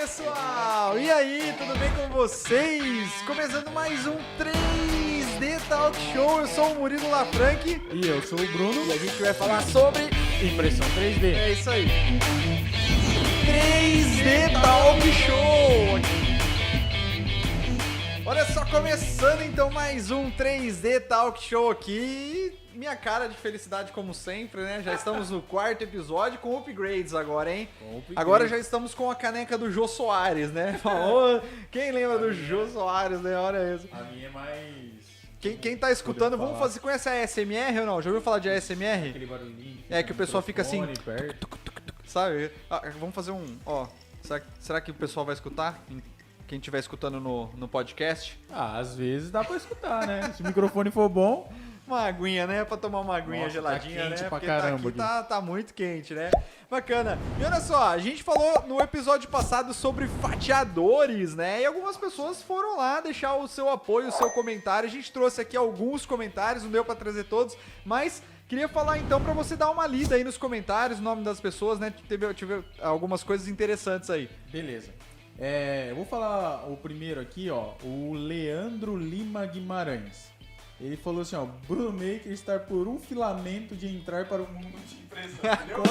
pessoal! E aí, tudo bem com vocês? Começando mais um 3D Talk Show. Eu sou o Murilo Lafranchi. E eu sou o Bruno. E a gente vai falar sobre impressão 3D. É isso aí. 3D Talk Show. Olha só, começando então mais um 3D Talk Show aqui. Minha cara de felicidade como sempre, né? Já estamos no quarto episódio com upgrades agora, hein? Agora já estamos com a caneca do Jô Soares, né? Quem lembra do Jô Soares, né? Olha isso. A minha é mais... Quem tá escutando, vamos fazer. Conhece a ASMR ou não? Já ouviu falar de ASMR? Aquele barulhinho. É que o pessoal fica assim, Perto. sabe? Vamos fazer um, ó. Será que o pessoal vai escutar? Quem estiver escutando no podcast? Às vezes dá pra escutar, né? Se o microfone for bom... Uma aguinha, né? Pra tomar uma aguinha geladinha, tá quente né? pra Porque caramba tá muito quente, né? Bacana. E olha só, a gente falou no episódio passado sobre fatiadores, né? E algumas pessoas foram lá deixar o seu apoio, o seu comentário. A gente trouxe aqui alguns comentários, não deu pra trazer todos, mas... Queria falar então pra você dar uma lida aí nos comentários, o nome das pessoas, né? Tive algumas coisas interessantes aí. Beleza. Eu vou falar o primeiro aqui, ó. O Leandro Lima Guimarães. Ele falou assim, ó. Bruno Maker está por um filamento de entrar para o mundo de impressão. Entendeu?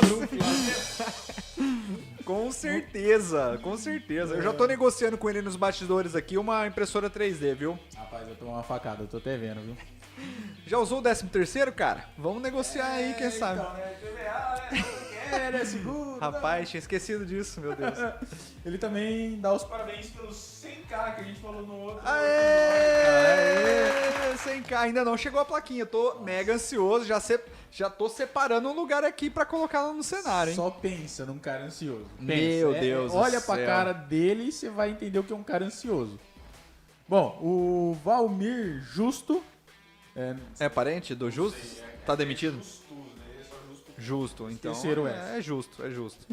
Com certeza, com certeza. Eu já tô negociando com ele nos bastidores aqui uma impressora 3D, viu? Rapaz, eu tomei uma facada, eu tô até vendo, viu? Já usou o 13º, cara? Vamos negociar aí, quem sabe. Então, né? TVA, né? Seguro. Rapaz, tinha esquecido disso, meu Deus. Ele também dá os parabéns pelos 100k que a gente falou no outro. Aê! 100k, ainda não chegou a plaquinha. Eu tô mega ansioso, já tô separando um lugar aqui pra colocar lá no cenário, hein? Só pensa num cara ansioso. Meu Deus do olha céu. pra cara dele e você vai entender o que é um cara ansioso. Bom, o Valmir Justo... É parente do Justo? Tá demitido? Justo, então. Terceiro é justo, é justo.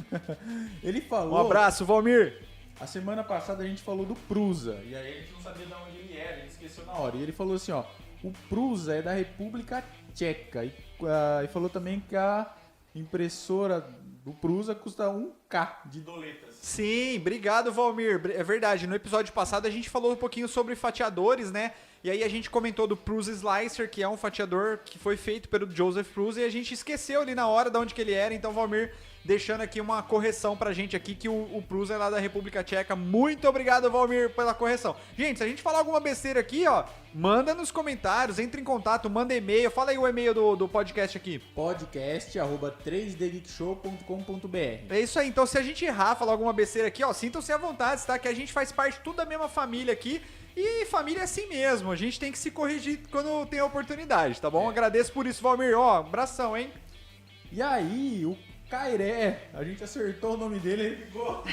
Ele Um falou... abraço, Valmir! A semana passada a gente falou do Prusa. E aí a gente não sabia de onde ele era, a gente esqueceu na hora. E ele falou assim, ó... O Prusa é da República Tcheca. E falou também que a impressora do Prusa custa 1k de doletas. Sim, obrigado, Valmir. É verdade, no episódio passado a gente falou um pouquinho sobre fatiadores, né? E aí a gente comentou do Prusa Slicer, que é um fatiador que foi feito pelo Joseph Prusa, e a gente esqueceu ali na hora de onde que ele era. Então, Valmir, deixando aqui uma correção pra gente aqui, que o Prusa é lá da República Tcheca. Muito obrigado, Valmir, pela correção. Gente, se a gente falar alguma besteira aqui, ó, manda nos comentários, entre em contato, manda e-mail. Fala aí o e-mail do podcast aqui. podcast@3dgeekshow.com.br. É isso aí, então se a gente errar, falar alguma besteira aqui, ó, sintam-se à vontade, tá? Que a gente faz parte tudo da mesma família aqui. E família é assim mesmo, a gente tem que se corrigir quando tem a oportunidade, tá bom? Agradeço por isso, Valmir. Ó, abração, hein? E aí, o Cairé, a gente acertou o nome dele, ele ficou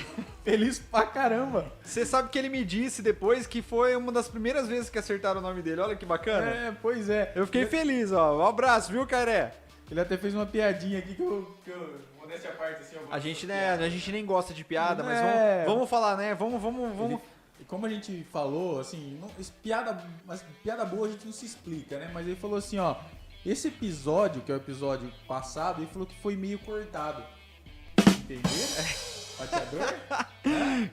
feliz pra caramba. Você sabe que ele me disse depois que foi uma das primeiras vezes que acertaram o nome dele, olha que bacana. Pois é. Eu fiquei feliz, ó. Um abraço, viu, Cairé? Ele até fez uma piadinha aqui que eu modéstia à parte, assim, A gente nem gosta de piada, mas É. vamos falar, né? Vamos. E como a gente falou, assim, mas piada boa a gente não se explica, né? Mas ele falou assim, ó, esse episódio, que é o episódio passado, ele falou que foi meio cortado. Entenderam? Fatiador?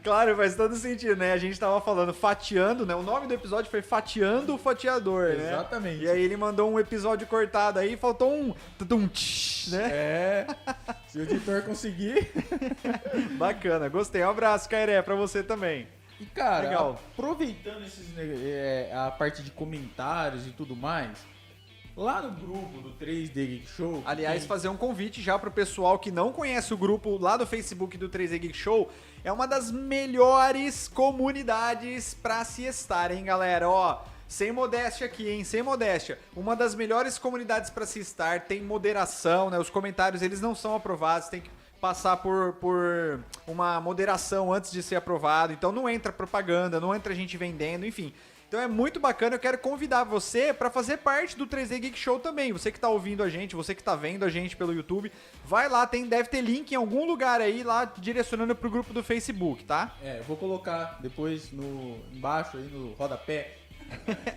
Claro, faz todo sentido, né? A gente tava falando fatiando, né? O nome do episódio foi Fatiando o Fatiador, né? Exatamente. E aí ele mandou um episódio cortado aí, faltou um tch, né? Se o editor conseguir. Bacana, gostei. Um abraço, Cairé, pra você também. E, cara, Legal. aproveitando a parte de comentários e tudo mais, lá no grupo do 3D Geek Show... Aliás, fazer um convite já pro pessoal que não conhece o grupo lá do Facebook do 3D Geek Show. É uma das melhores comunidades pra se estar, hein, galera? Ó, sem modéstia aqui, hein? Sem modéstia. Uma das melhores comunidades pra se estar. Tem moderação, né? Os comentários, eles não são aprovados. Tem que passar por uma moderação antes de ser aprovado. Então não entra propaganda, não entra gente vendendo, enfim. Então é muito bacana, eu quero convidar você para fazer parte do 3D Geek Show também. Você que tá ouvindo a gente, você que tá vendo a gente pelo YouTube, vai lá, deve ter link em algum lugar aí, lá direcionando pro grupo do Facebook, tá? Eu vou colocar depois embaixo aí no rodapé.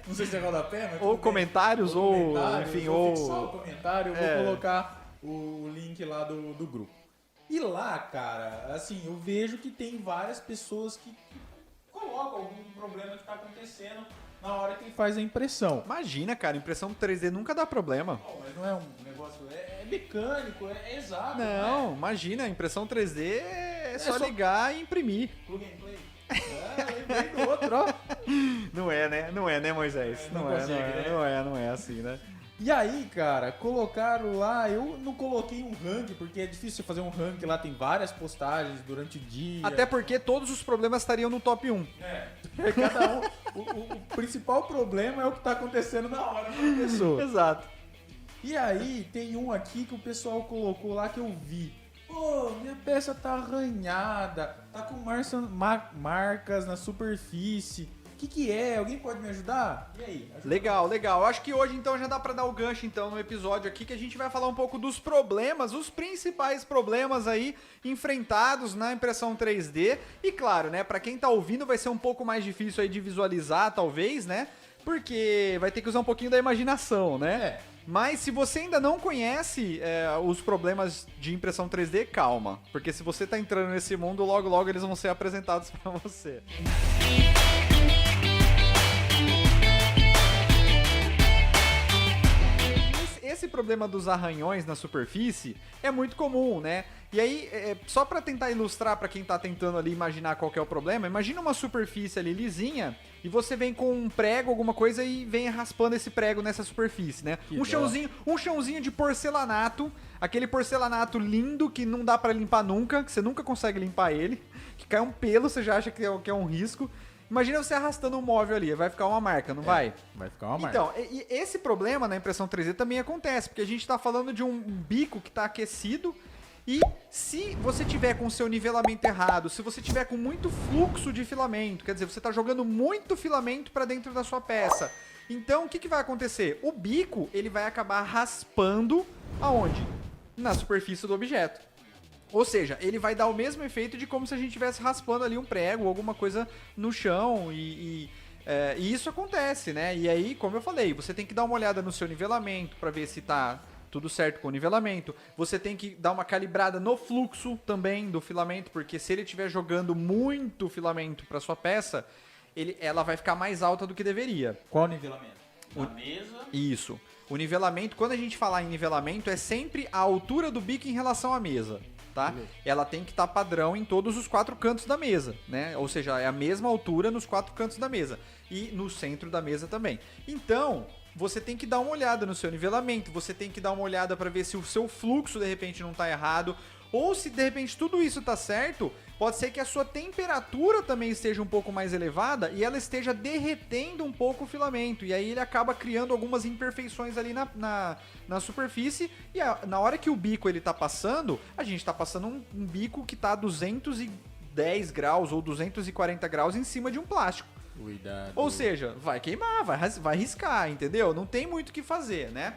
Não sei se é rodapé, mas... Ou comentários, ou enfim, ou... ou... Só o comentário, eu vou colocar o link lá do grupo. E lá, cara, assim, eu vejo que tem várias pessoas que colocam algum problema que tá acontecendo na hora que ele faz a impressão. Imagina, cara, impressão 3D nunca dá problema. Não, mas não é um negócio, é mecânico, é exato. Não, imagina, impressão 3D é só ligar e imprimir. Plug and play. Lembrei do outro, ó. Não é, né, Moisés? Não consegue, né? Não é assim, né? E aí, cara, colocaram lá, eu não coloquei um ranking, porque é difícil fazer um ranking lá, tem várias postagens durante o dia. Até porque todos os problemas estariam no top 1. Cada um, o principal problema é o que tá acontecendo na hora da pessoa. Exato. E aí, tem um aqui que o pessoal colocou lá que eu vi. Pô, minha peça tá arranhada, tá com marcas na superfície. O que é? Alguém pode me ajudar? E aí? Legal. Eu acho que hoje então já dá pra dar o gancho então no episódio aqui que a gente vai falar um pouco dos problemas, os principais problemas aí enfrentados na impressão 3D. E claro, né, pra quem tá ouvindo vai ser um pouco mais difícil aí de visualizar, talvez, né? Porque vai ter que usar um pouquinho da imaginação, né? Mas se você ainda não conhece os problemas de impressão 3D, calma. Porque se você tá entrando nesse mundo, logo logo eles vão ser apresentados pra você. Esse problema dos arranhões na superfície é muito comum, né? E aí, só pra tentar ilustrar pra quem tá tentando ali imaginar qual que é o problema, imagina uma superfície ali lisinha e você vem com um prego, alguma coisa e vem raspando esse prego nessa superfície, né? Um chãozinho de porcelanato, aquele porcelanato lindo que não dá pra limpar nunca, que você nunca consegue limpar ele, que cai um pelo, você já acha que é um risco. Imagina você arrastando um móvel ali, vai ficar uma marca, não vai? Vai ficar uma marca. Então, e esse problema na impressão 3D também acontece, porque a gente está falando de um bico que está aquecido e se você tiver com o seu nivelamento errado, se você tiver com muito fluxo de filamento, quer dizer, você está jogando muito filamento para dentro da sua peça. Então, o que vai acontecer? O bico, ele vai acabar raspando aonde? Na superfície do objeto. Ou seja, ele vai dar o mesmo efeito de como se a gente estivesse raspando ali um prego ou alguma coisa no chão e isso acontece, né? E aí, como eu falei, você tem que dar uma olhada no seu nivelamento para ver se tá tudo certo com o nivelamento. Você tem que dar uma calibrada no fluxo também do filamento, porque se ele estiver jogando muito filamento para sua peça, ela vai ficar mais alta do que deveria. Qual o nivelamento? Na mesa? Isso. O nivelamento, quando a gente falar em nivelamento, é sempre a altura do bico em relação à mesa. Tá? Ela tem que estar padrão em todos os 4 cantos da mesa, né? Ou seja, é a mesma altura nos 4 cantos da mesa e no centro da mesa também. Então, você tem que dar uma olhada no seu nivelamento, você tem que dar uma olhada para ver se o seu fluxo de repente não está errado, ou se de repente tudo isso está certo, pode ser que a sua temperatura também esteja um pouco mais elevada e ela esteja derretendo um pouco o filamento. E aí ele acaba criando algumas imperfeições ali na superfície. E na hora que o bico ele tá passando, a gente tá passando um bico que tá a 210 graus ou 240 graus em cima de um plástico. Cuidado. Ou seja, vai queimar, vai riscar, entendeu? Não tem muito o que fazer, né?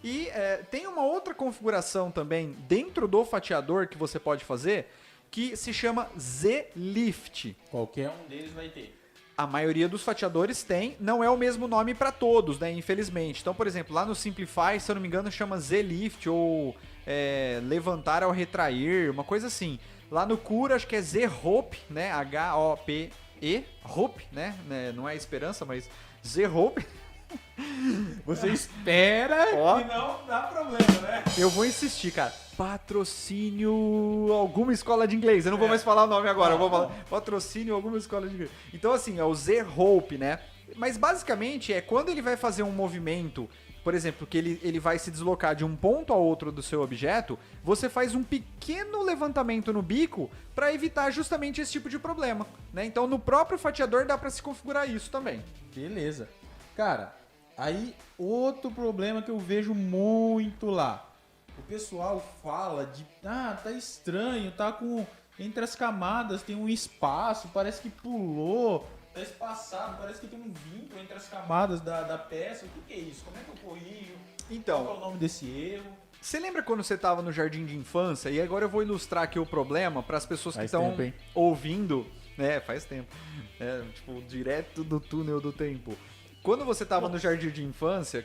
E tem uma outra configuração também dentro do fatiador que você pode fazer, que se chama Z-Lift. Qualquer um deles vai ter. A maioria dos fatiadores tem, não é o mesmo nome para todos, né? Infelizmente. Então, por exemplo, lá no Simplify, se eu não me engano, chama Z-Lift ou levantar ao retrair, uma coisa assim. Lá no Cura, acho que é Z-Hope, né? H-O-P-E, Hope, né? Não é esperança, mas Z-Hope. Você espera que não dá problema, né? Eu vou insistir, cara. Patrocínio alguma escola de inglês. Eu não vou mais falar o nome agora. Eu vou falar patrocínio alguma escola de inglês. Então, assim, é o Z-Hope, né? Mas, basicamente, quando ele vai fazer um movimento, por exemplo, que ele vai se deslocar de um ponto a outro do seu objeto, você faz um pequeno levantamento no bico para evitar justamente esse tipo de problema, né? Então, no próprio fatiador dá para se configurar isso também. Beleza. Cara, aí outro problema que eu vejo muito lá. O pessoal fala de, tá estranho, tá com, entre as camadas tem um espaço, parece que pulou, tá espaçado, parece que tem um vínculo entre as camadas da peça. O que é isso? Como é que eu corrijo? Então, qual é o nome desse erro? Você lembra quando você estava no jardim de infância? E agora eu vou ilustrar aqui o problema para as pessoas que estão ouvindo. Faz tempo. Tipo, direto do túnel do tempo. quando você tava no jardim de infância,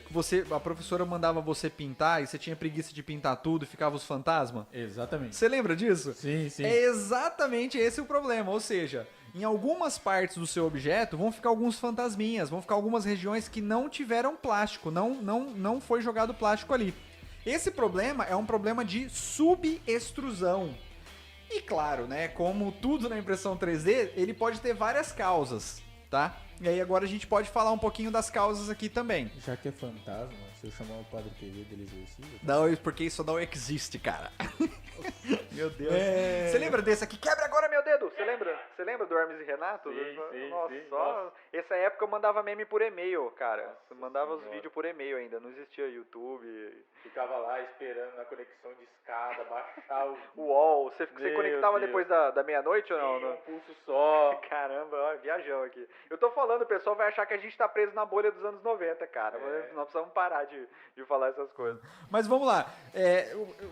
a professora mandava você pintar e você tinha preguiça de pintar tudo e ficava os fantasmas? Exatamente. Você lembra disso? Sim, sim. É exatamente esse o problema, ou seja, em algumas partes do seu objeto vão ficar alguns fantasminhas, vão ficar algumas regiões que não tiveram plástico, não foi jogado plástico ali. Esse problema é um problema de subextrusão. E claro, né, como tudo na impressão 3D, ele pode ter várias causas, tá? E aí agora a gente pode falar um pouquinho das causas aqui também. Já que é fantasma, se eu chamar o Padre Querido, ele exorciza? Não, porque isso não existe, cara. Meu Deus. Você lembra desse aqui? Quebra agora meu dedo! Você lembra do Hermes e Renato? Sim, Nossa, sim, só... nossa. Essa época eu mandava meme por e-mail, cara. Eu mandava os vídeos por e-mail ainda, não existia YouTube. Ficava lá esperando na conexão de escada, baixar o... UOL, você Meu conectava Deus. depois da meia-noite ou não? um pulso só. Caramba, ó, viajão aqui. Eu tô falando, o pessoal vai achar que a gente tá preso na bolha dos anos 90, cara. Nós precisamos parar de falar essas coisas. Mas vamos lá.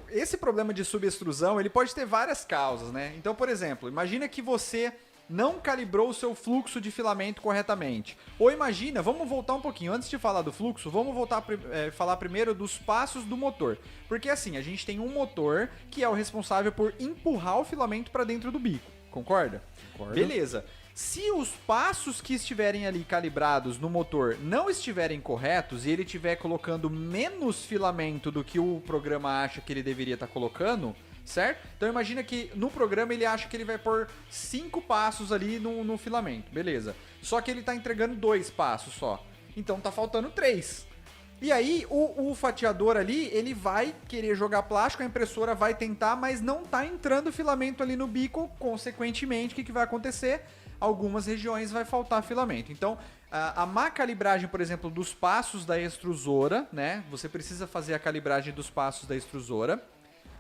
Esse problema de subextrusão, ele pode ter várias causas, né? Então, por exemplo, imagina que você não calibrou o seu fluxo de filamento corretamente. Ou imagina, vamos voltar um pouquinho, antes de falar do fluxo, vamos voltar a falar primeiro dos passos do motor. Porque assim, a gente tem um motor que é o responsável por empurrar o filamento para dentro do bico, concorda? Concordo. Beleza. Se os passos que estiverem ali calibrados no motor não estiverem corretos e ele estiver colocando menos filamento do que o programa acha que ele deveria estar colocando, certo? Então imagina que no programa ele acha que ele vai pôr 5 passos ali no filamento, beleza. Só que ele está entregando 2 passos só. Então tá faltando 3. E aí o fatiador ali, ele vai querer jogar plástico, a impressora vai tentar, mas não tá entrando filamento ali no bico, consequentemente, o que vai acontecer? Algumas regiões vai faltar filamento. Então, a má calibragem, por exemplo, dos passos da extrusora, né? Você precisa fazer a calibragem dos passos da extrusora.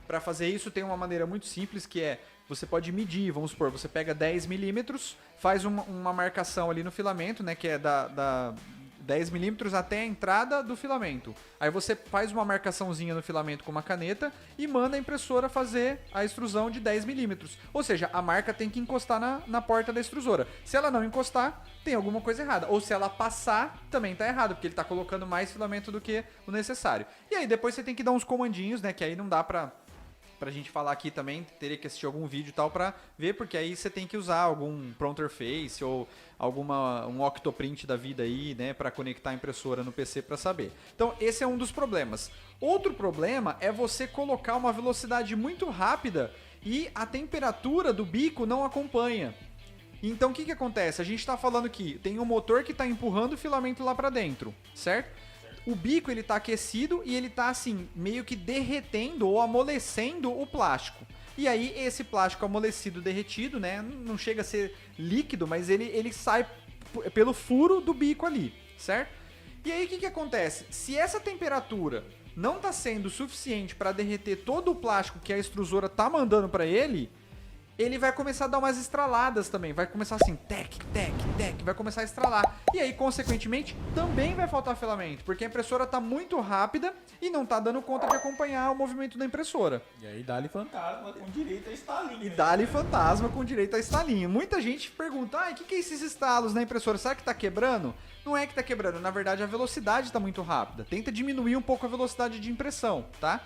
Para fazer isso tem uma maneira muito simples, que é, você pode medir, vamos supor, você pega 10 milímetros, faz uma marcação ali no filamento, né, que é da 10 milímetros até a entrada do filamento. Aí você faz uma marcaçãozinha no filamento com uma caneta e manda a impressora fazer a extrusão de 10 milímetros. Ou seja, a marca tem que encostar na porta da extrusora. Se ela não encostar, tem alguma coisa errada. Ou se ela passar, também está errado, porque ele está colocando mais filamento do que o necessário. E aí depois você tem que dar uns comandinhos, né, que aí não dá pra gente falar aqui também, teria que assistir algum vídeo e tal pra ver, porque aí você tem que usar algum pronterface ou um octoprint da vida aí, né, pra conectar a impressora no PC pra saber. Então esse é um dos problemas. Outro problema é você colocar uma velocidade muito rápida e a temperatura do bico não acompanha. Então o que acontece? A gente está falando que tem um motor que está empurrando o filamento lá para dentro, certo? O bico ele tá aquecido e ele tá assim, meio que derretendo ou amolecendo o plástico. E aí esse plástico amolecido, derretido, né, não chega a ser líquido, mas ele sai pelo furo do bico ali, certo? E aí o que acontece? Se essa temperatura não tá sendo suficiente para derreter todo o plástico que a extrusora tá mandando para ele vai começar a dar umas estraladas também. Vai começar assim, tec, vai começar a estralar. E aí, consequentemente, também vai faltar filamento, porque a impressora tá muito rápida e não tá dando conta de acompanhar o movimento da impressora. E aí dá-lhe fantasma com direito a estalinho. E dá-lhe fantasma com direito a estalinho. Muita gente pergunta, o que é esses estalos na impressora? Será que tá quebrando? Não é que tá quebrando, na verdade a velocidade tá muito rápida. Tenta diminuir um pouco a velocidade de impressão, tá?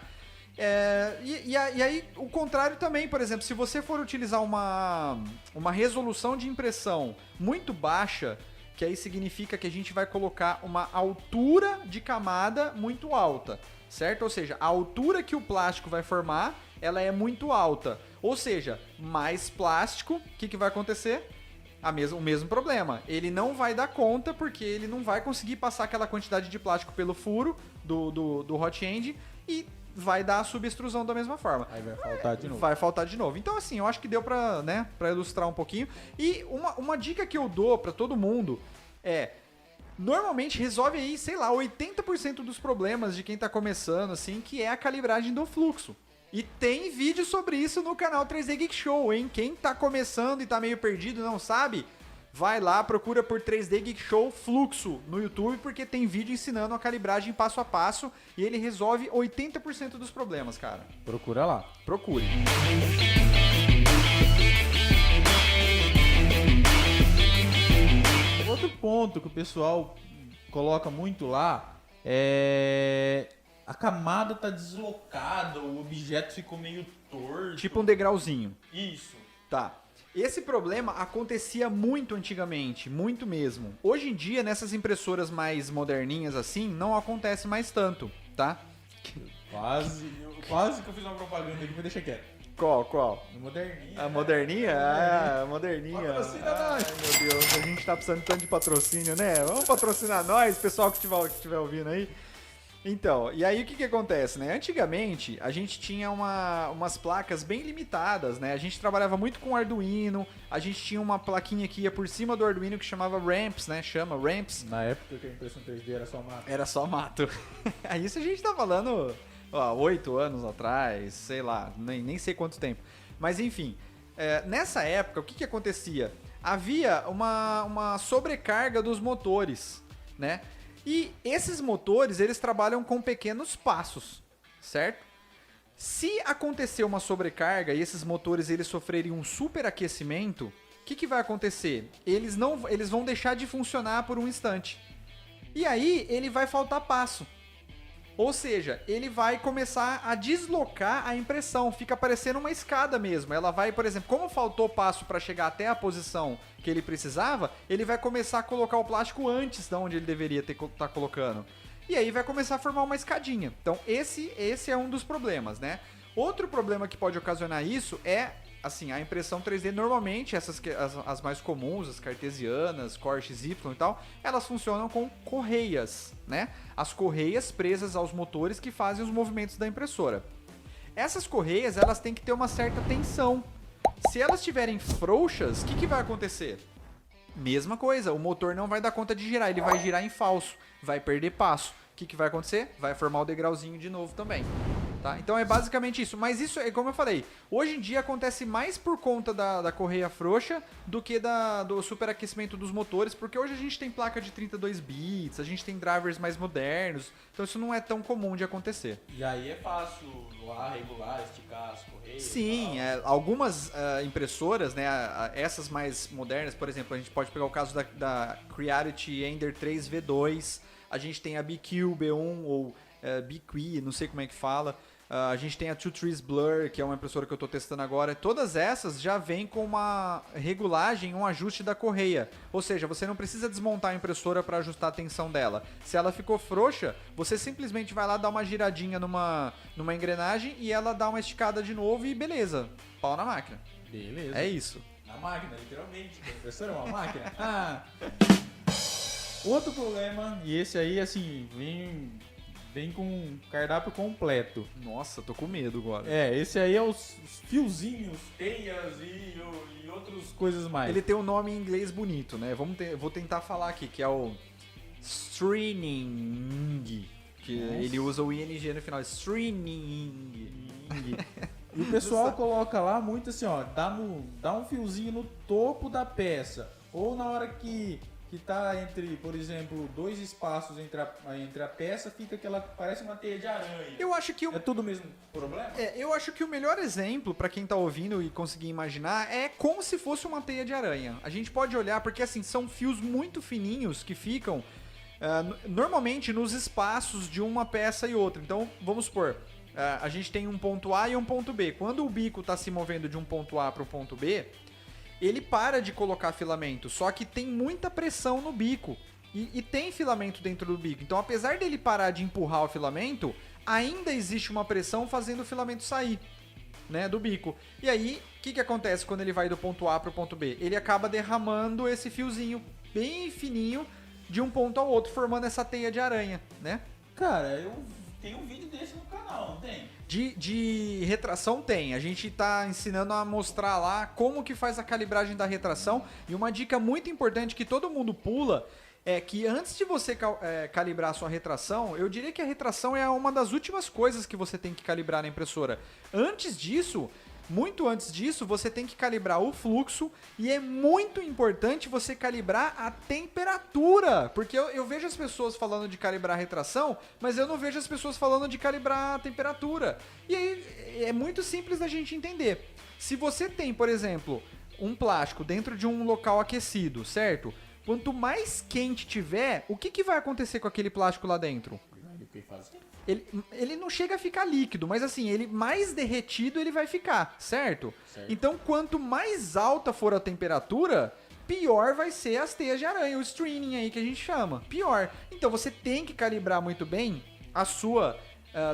E aí, o contrário também, por exemplo, se você for utilizar uma resolução de impressão muito baixa, que aí significa que a gente vai colocar uma altura de camada muito alta, certo? Ou seja, a altura que o plástico vai formar, ela é muito alta. Ou seja, mais plástico, o que vai acontecer? O mesmo problema. Ele não vai dar conta porque ele não vai conseguir passar aquela quantidade de plástico pelo furo do hot end e vai dar a subextrusão da mesma forma. Aí vai faltar de novo. Vai faltar de novo. Então, assim, eu acho que deu pra ilustrar um pouquinho. E uma dica que eu dou pra todo mundo é... Normalmente resolve aí, sei lá, 80% dos problemas de quem tá começando, assim, que é a calibragem do fluxo. E tem vídeo sobre isso no canal 3D Geek Show, hein? Quem tá começando e tá meio perdido, não sabe... Vai lá, procura por 3D Geek Show Fluxo no YouTube, porque tem vídeo ensinando a calibragem passo a passo e ele resolve 80% dos problemas, cara. Procura lá. Procure. Outro ponto que o pessoal coloca muito lá a camada tá deslocada, o objeto ficou meio torto. Tipo um degrauzinho. Isso. Tá. Esse problema acontecia muito antigamente, muito mesmo. Hoje em dia, nessas impressoras mais moderninhas assim, não acontece mais tanto, tá? Quase que eu fiz uma propaganda aqui, mas deixa quieto. Qual? No Moderninha. A moderninha? Ah, a moderninha. Patrocina nós. Ai, meu Deus, a gente tá precisando tanto de patrocínio, né? Vamos patrocinar nós, pessoal que estiver ouvindo aí. Então, e aí o que acontece, né? Antigamente, a gente tinha umas placas bem limitadas, né? A gente trabalhava muito com Arduino, a gente tinha uma plaquinha que ia por cima do Arduino que chamava Ramps, né? Chama Ramps. Na época que a impressão 3D era só mato. Era só mato. Aí isso a gente tá falando, 8 anos atrás, sei lá, nem sei quanto tempo. Mas enfim, nessa época, o que acontecia? Havia uma sobrecarga dos motores, né? E esses motores, eles trabalham com pequenos passos, certo? Se acontecer uma sobrecarga e esses motores eles sofrerem um superaquecimento, o que vai acontecer? Eles vão deixar de funcionar por um instante. E aí, ele vai faltar passo. Ou seja, ele vai começar a deslocar a impressão, fica parecendo uma escada mesmo. Ela vai, por exemplo, como faltou passo para chegar até a posição que ele precisava, ele vai começar a colocar o plástico antes de onde ele deveria estar colocando. E aí vai começar a formar uma escadinha. Então esse é um dos problemas, né? Outro problema que pode ocasionar isso é, assim, a impressão 3D normalmente, as mais comuns, as cartesianas, Core XY e tal, elas funcionam com correias, né? As correias presas aos motores que fazem os movimentos da impressora. Essas correias, elas têm que ter uma certa tensão. Se elas estiverem frouxas, o que vai acontecer? Mesma coisa, o motor não vai dar conta de girar, ele vai girar em falso, vai perder passo. O que vai acontecer? Vai formar o degrauzinho de novo também. Tá? Então é basicamente isso. Mas isso é como eu falei, hoje em dia acontece mais por conta da correia frouxa do que do superaquecimento dos motores, porque hoje a gente tem placa de 32 bits, a gente tem drivers mais modernos, então isso não é tão comum de acontecer. E aí é fácil doar, regular, esticar as correias? Sim, algumas impressoras, né, essas mais modernas, por exemplo, a gente pode pegar o caso da Creality Ender 3 V2, a gente tem a BQ B1 ou BQ, não sei como é que fala. A gente tem a Two Trees Blur, que é uma impressora que eu estou testando agora. Todas essas já vêm com uma regulagem, um ajuste da correia. Ou seja, você não precisa desmontar a impressora para ajustar a tensão dela. Se ela ficou frouxa, você simplesmente vai lá dar uma giradinha numa engrenagem e ela dá uma esticada de novo e beleza, pau na máquina. Beleza. É isso. Na máquina, literalmente. A impressora é uma máquina. Outro problema, e esse aí, assim, vem com um cardápio completo. Nossa, tô com medo agora. Esse aí é os fiozinhos, teias e outras coisas mais. Ele tem um nome em inglês bonito, né? Vou tentar falar aqui, que é o stringing. Que ele usa o ing no final. Stringing. E o pessoal coloca lá muito assim, ó, dá um fiozinho no topo da peça. Ou na hora que tá entre, por exemplo, dois espaços entre a peça, fica aquela, parece uma teia de aranha. Eu acho que é tudo o mesmo problema? Eu acho que o melhor exemplo, pra quem tá ouvindo e conseguir imaginar, é como se fosse uma teia de aranha. A gente pode olhar, porque assim, são fios muito fininhos que ficam normalmente nos espaços de uma peça e outra. Então, vamos supor, a gente tem um ponto A e um ponto B. Quando o bico tá se movendo de um ponto A para o ponto B, ele para de colocar filamento, só que tem muita pressão no bico. E tem filamento dentro do bico. Então, apesar dele parar de empurrar o filamento, ainda existe uma pressão fazendo o filamento sair, né, do bico. E aí, o que acontece quando ele vai do ponto A para o ponto B? Ele acaba derramando esse fiozinho bem fininho de um ponto ao outro, formando essa teia de aranha, né? Cara, eu tenho um vídeo desse no canal, não tem? De retração tem, a gente tá ensinando a mostrar lá como que faz a calibragem da retração, e uma dica muito importante que todo mundo pula é que antes de você calibrar a sua retração, eu diria que a retração é uma das últimas coisas que você tem que calibrar na impressora. Antes disso, muito antes disso, você tem que calibrar o fluxo e é muito importante você calibrar a temperatura, porque eu vejo as pessoas falando de calibrar a retração, mas eu não vejo as pessoas falando de calibrar a temperatura. E aí é muito simples da gente entender. Se você tem, por exemplo, um plástico dentro de um local aquecido, certo? Quanto mais quente tiver, o que vai acontecer com aquele plástico lá dentro? Ele não chega a ficar líquido, mas assim, ele mais derretido ele vai ficar, certo? Então, quanto mais alta for a temperatura, pior vai ser as teias de aranha, o stringing aí que a gente chama. Pior. Então, você tem que calibrar muito bem a sua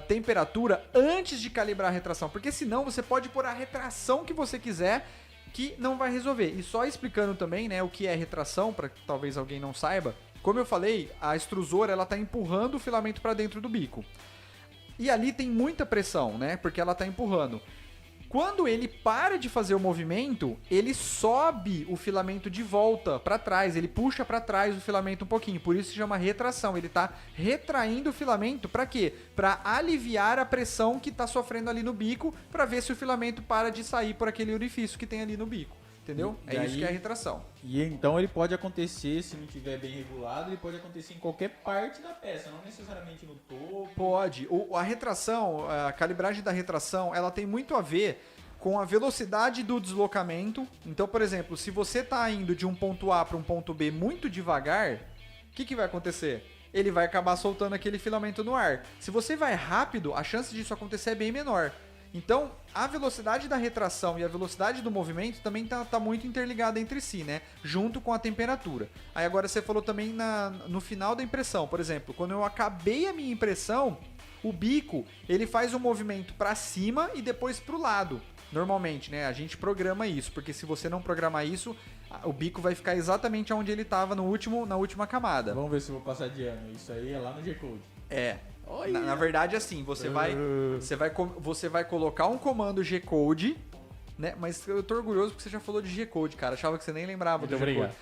temperatura antes de calibrar a retração, porque senão você pode pôr a retração que você quiser, que não vai resolver. E só explicando também, né, o que é retração, para que talvez alguém não saiba. Como eu falei, a extrusora ela tá empurrando o filamento para dentro do bico. E ali tem muita pressão, né? Porque ela tá empurrando. Quando ele para de fazer o movimento, ele sobe o filamento de volta para trás, ele puxa para trás o filamento um pouquinho, por isso se chama retração. Ele tá retraindo o filamento para quê? Para aliviar a pressão que tá sofrendo ali no bico, para ver se o filamento para de sair por aquele orifício que tem ali no bico. Entendeu? E é aí, isso que é a retração. E então ele pode acontecer, se não estiver bem regulado, ele pode acontecer em qualquer parte da peça, não necessariamente no topo. Pode. A retração, a calibragem da retração, ela tem muito a ver com a velocidade do deslocamento. Então, por exemplo, se você está indo de um ponto A para um ponto B muito devagar, o que vai acontecer? Ele vai acabar soltando aquele filamento no ar. Se você vai rápido, a chance disso acontecer é bem menor. Então, a velocidade da retração e a velocidade do movimento também tá muito interligada entre si, né? Junto com a temperatura. Aí agora você falou também no final da impressão. Por exemplo, quando eu acabei a minha impressão, o bico, ele faz um movimento para cima e depois para o lado. Normalmente, né? A gente programa isso, porque se você não programar isso, o bico vai ficar exatamente onde ele estava na última camada. Vamos ver se eu vou passar de ano. Isso aí é lá no G-Code. É. Na verdade, assim, você vai colocar um comando G-Code, né? Mas eu tô orgulhoso porque você já falou de G-Code, cara. Achava que você nem lembrava do G-Code.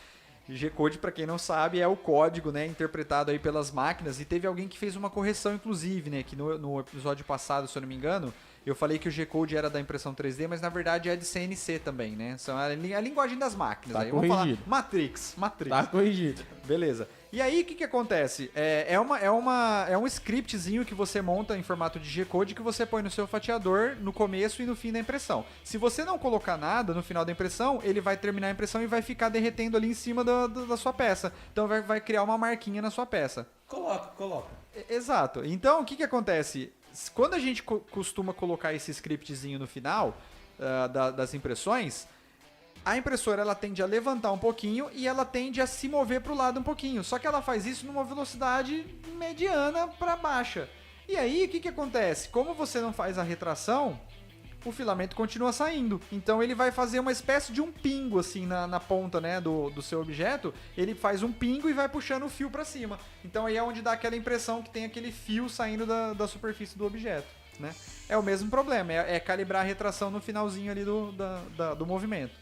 G-Code, pra quem não sabe, é o código, né, interpretado aí pelas máquinas. E teve alguém que fez uma correção, inclusive, né, que no episódio passado, se eu não me engano, eu falei que o G-Code era da impressão 3D, mas na verdade é de CNC também, né? São a linguagem das máquinas. Tá aí. corrigido. Vamos falar Matrix. Tá corrigido. Beleza. E aí, o que acontece? É um scriptzinho que você monta em formato de G-Code que você põe no seu fatiador no começo e no fim da impressão. Se você não colocar nada no final da impressão, ele vai terminar a impressão e vai ficar derretendo ali em cima da sua peça. Então vai criar uma marquinha na sua peça. Coloca. Exato. Então, o que acontece? Quando a gente costuma colocar esse scriptzinho no final das impressões, a impressora ela tende a levantar um pouquinho e ela tende a se mover para o lado um pouquinho. Só que ela faz isso numa velocidade mediana para baixa. E aí, o que acontece? Como você não faz a retração, o filamento continua saindo. Então ele vai fazer uma espécie de um pingo assim na ponta, né, do seu objeto. Ele faz um pingo e vai puxando o fio para cima. Então aí é onde dá aquela impressão que tem aquele fio saindo da superfície do objeto, né? É o mesmo problema, é calibrar a retração no finalzinho ali do movimento.